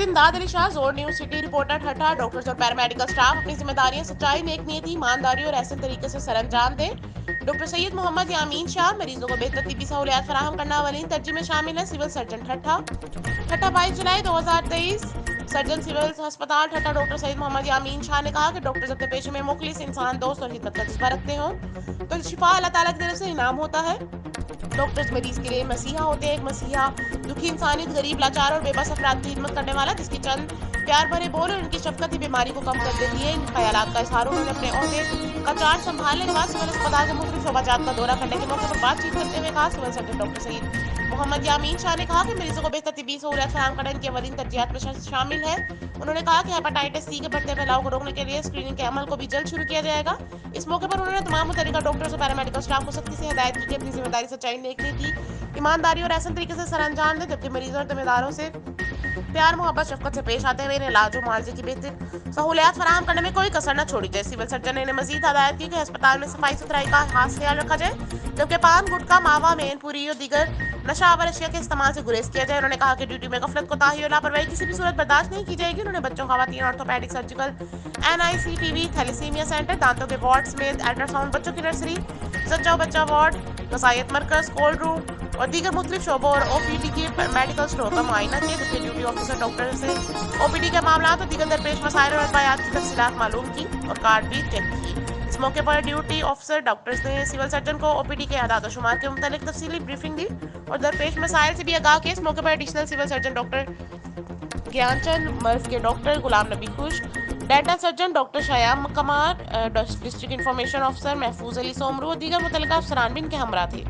امداد علی شاہ، زور news city reporter ٹھٹھا۔ Doctors اور پیرامیڈیکل سٹاف اپنی ذمہ داریاں سچائی، نیک نیتی، ایمانداری اور احسن طریقے سے سر انجام دیں۔ ڈاکٹر سید محمد یامین شاہ، مریضوں کو بہتر طبی سہولیات فراہم کرنا اولین ترجیح میں شامل ہے۔ سول سرجن ٹھٹھا 22 جولائی 2023 سرجن سول ہسپتال ٹھٹھا ڈاکٹر سید محمد یامین شاہ نے کہا کہ ڈاکٹرز اپنے پیشے میں مخلص، انسان دوست اور خدمت کا جذبہ رکھتے ہوں تو شفا اللہ تعالیٰ کی طرف سے انعام ہوتا ہے۔ ڈاکٹرز مریض کے لیے مسیحا ہوتے ہیں، ایک مسیحا دکھی انسانیت، غریب، لاچار اور بے بس افراد کی خدمت کرنے والا، جس کی چند پیار بھرے بول اور ان کی شفقت ہی بیماری کو کم کر دیتی ہے۔ ان خیالات کا اظہار انہوں نے اپنے عہدے کا چارج سنبھالنے کے بعد سول ہسپتال کے مختلف شعبہ جات کا دورہ کرنے کے موقع پر بات چیت کرتے ہوئے کہا۔ سول سرجن ڈاکٹر سید محمد یامین شاہ نے کہا کہ مریضوں کو بہتر طبی سہولیات فراہم کرنا ان کی اولین ترجیحات میں شامل ہے۔ انہوں نے کہا کہ ہیپاٹائٹس سی کے بڑھتے پھیلاؤ کو روکنے کے لیے اسکریننگ کے عمل کو بھی جلد شروع کیا جائے گا۔ اس موقع پر انہوں نے تمام متعلقہ ڈاکٹرز اور پیرامیڈیکل سٹاف کو سختی سے ہدایت کی کہ اپنی ذمہ داری سچائی، نیک نیتی، ایمانداری اور احسن طریقے سے سر انجام دیں، جبکہ مریضوں اور ذمہ داروں سے پیار، محبت، شفقت سے پیش آتے ہوئے انہیں علاج و معالجے کی بہتر سہولیات فراہم کرنے میں کوئی کسر نہ چھوڑی جائے۔ سول سرجن نے انہیں مزید ہدایت کی کہ ہسپتال میں صفائی ستھرائی کا خاص خیال رکھا جائے، جبکہ پان، گٹکا، ماوا، مین پوری اور دیگر نشہ آور اشیاء کے استعمال سے گریز کیا جائے۔ انہوں نے کہا کہ ڈیوٹی میں غفلت، کوتاہی اور لاپرواہی کسی بھی صورت برداشت نہیں کی جائے گی۔ انہوں نے بچوں، خواتین، orthopaedic, surgical, NICTV، thalassaemia centre, دانتوں کے وارڈ سمیت الٹرا ساؤنڈ، بچوں کی نرسری، زچہ و بچہ وارڈ، غذائیت مرکز، کولڈ روم اور دیگر مختلف شعبوں اور OPD کے میڈیکل اسٹور کا معائنہ کیا، جبکہ ڈیوٹی آفیسر ڈاکٹر سے OPD کے معاملات اور دیگر درپیش مسائل اور ادویات کی تفصیلات معلوم کی اور کارڈ بھی چیک کیے۔ اس موقع پر ڈیوٹی آفیسر ڈاکٹرز نے سول سرجن کو OPD کے اعداد و شمار کے متعلق تفصیلی بریفنگ دی اور درپیش مسائل سے بھی آگاہ کیا۔ اس موقع پر ایڈیشنل سول سرجن ڈاکٹر گیان چند، مرض کے ڈاکٹر غلام نبی خوش، dental surgeon doctor Shyam Kumar, district information officer محفوظ علی سومرو اور دیگر متعلقہ افسران بھی ان کے ہمراہ تھے۔